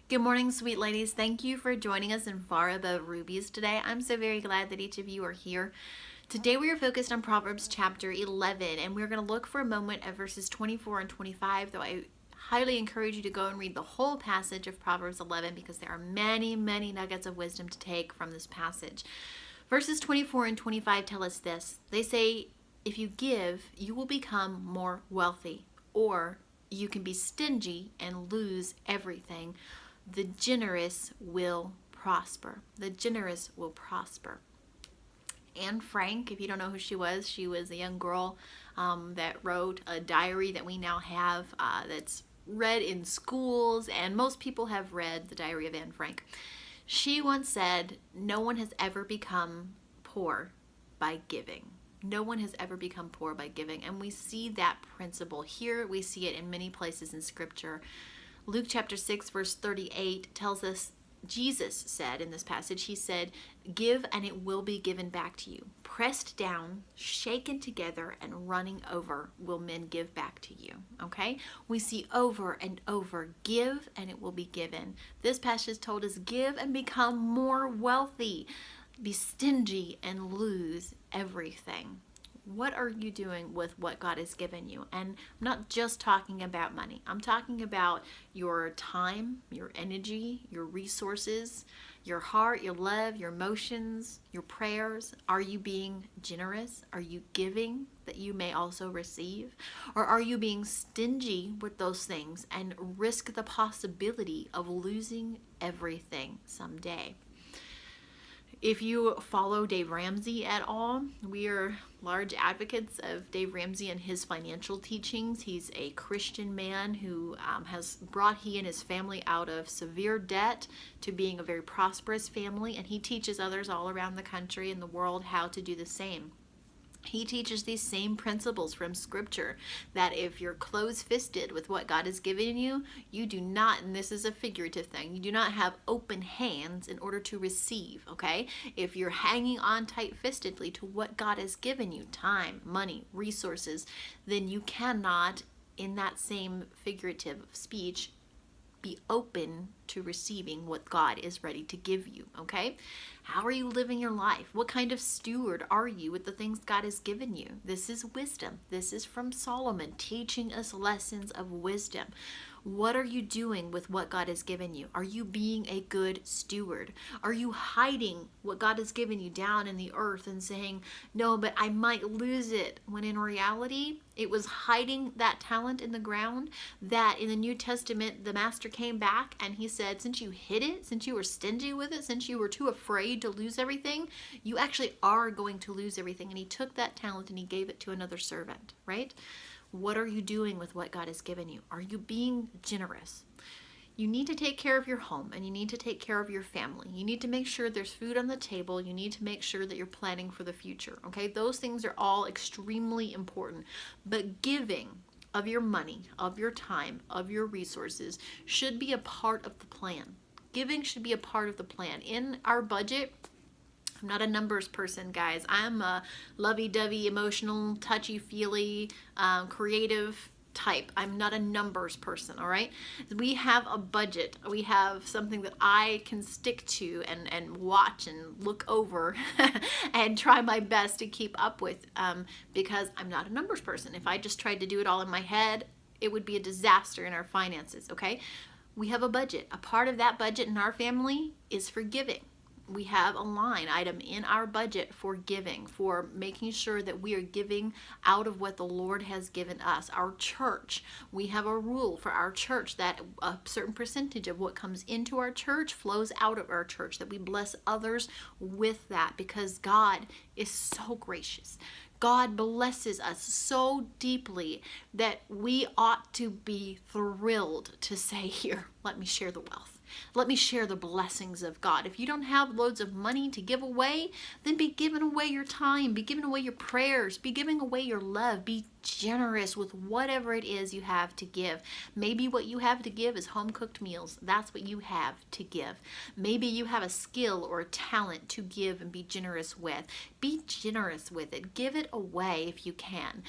Good morning, sweet ladies. Thank you for joining us in Far Above Rubies today. I'm so very glad that each of you are here. Today we are focused on Proverbs chapter 11, and we're going to look for a moment at verses 24 and 25, though I highly encourage you to go and read the whole passage of Proverbs 11 because there are many, many nuggets of wisdom to take from this passage. Verses 24 and 25 tell us this. They say, if you give, you will become more wealthy, or you can be stingy and lose everything. The generous will prosper. The generous will prosper. Anne Frank, if you don't know who she was a young girl that wrote a diary that we now have that's read in schools, and most people have read the Diary of Anne Frank. She once said, no one has ever become poor by giving. No one has ever become poor by giving. And we see that principle here. We see it in many places in Scripture. Luke chapter 6 verse 38 tells us, Jesus said in this passage, he said, give and it will be given back to you. Pressed down, shaken together, and running over will men give back to you. Okay? We see over and over, give and it will be given. This passage told us, give and become more wealthy. Be stingy and lose everything. What are you doing with what God has given you? And I'm not just talking about money. I'm talking about your time, your energy, your resources, your heart, your love, your emotions, your prayers. Are you being generous? Are you giving that you may also receive? Or are you being stingy with those things and risk the possibility of losing everything someday? If you follow Dave Ramsey at all, we are large advocates of Dave Ramsey and his financial teachings. He's a Christian man who has brought he and his family out of severe debt to being a very prosperous family, and he teaches others all around the country and the world how to do the same. He teaches these same principles from Scripture, that if you're close-fisted with what God has given you, you do not, and this is a figurative thing, you do not have open hands in order to receive, okay? If you're hanging on tight-fistedly to what God has given you, time, money, resources, then you cannot, in that same figurative speech, be open to receiving what God is ready to give you, okay? How are you living your life? What kind of steward are you with the things God has given you? This is wisdom. This is from Solomon, teaching us lessons of wisdom. What are you doing with what God has given you? Are you being a good steward? Are you hiding what God has given you down in the earth and saying, no, but I might lose it, when in reality, it was hiding that talent in the ground that in the New Testament, the master came back and he said, since you hid it, since you were stingy with it, since you were too afraid to lose everything, you actually are going to lose everything. And he took that talent and he gave it to another servant, right? What are you doing with what God has given you? Are you being generous? You need to take care of your home, and you need to take care of your family. You need to make sure there's food on the table. You need to make sure that you're planning for the future, okay? Those things are all extremely important. But giving of your money, of your time, of your resources should be a part of the plan. Giving should be a part of the plan. In our budget, I'm not a numbers person, guys. I'm a lovey-dovey, emotional, touchy-feely, creative type. I'm not a numbers person, all right? We have a budget. We have something that I can stick to and watch and look over and try my best to keep up with because I'm not a numbers person. If I just tried to do it all in my head, it would be a disaster in our finances, okay? We have a budget. A part of that budget in our family is for giving. We have a line item in our budget for giving, for making sure that we are giving out of what the Lord has given us. Our church, we have a rule for our church that a certain percentage of what comes into our church flows out of our church, that we bless others with that because God is so gracious. God blesses us so deeply that we ought to be thrilled to say, here, let me share the wealth. Let me share the blessings of God. If you don't have loads of money to give away, then be giving away your time, be giving away your prayers, be giving away your love, be generous with whatever it is you have to give. Maybe what you have to give is home-cooked meals. That's what you have to give. Maybe you have a skill or a talent to give and be generous with. Be generous with it. Give it away if you can.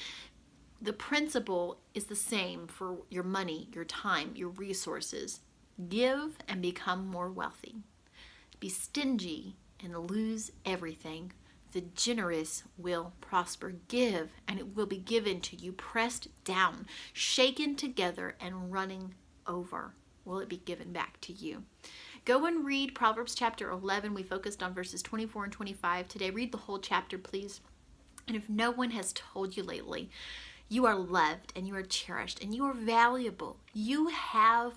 The principle is the same for your money, your time, your resources. Give and become more wealthy. Be stingy and lose everything. The generous will prosper. Give, and it will be given to you, pressed down, shaken together, and running over. Will it be given back to you? Go and read Proverbs chapter 11. We focused on verses 24 and 25 today. Read the whole chapter, please. And if no one has told you lately, you are loved and you are cherished and you are valuable. You have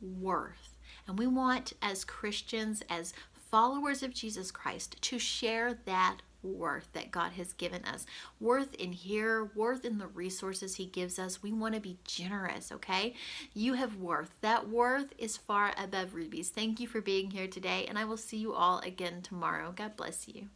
worth. And we want, as Christians, as followers of Jesus Christ, to share that worth that God has given us. Worth in here, worth in the resources He gives us. We want to be generous, okay? You have worth. That worth is far above rubies. Thank you for being here today, and I will see you all again tomorrow. God bless you.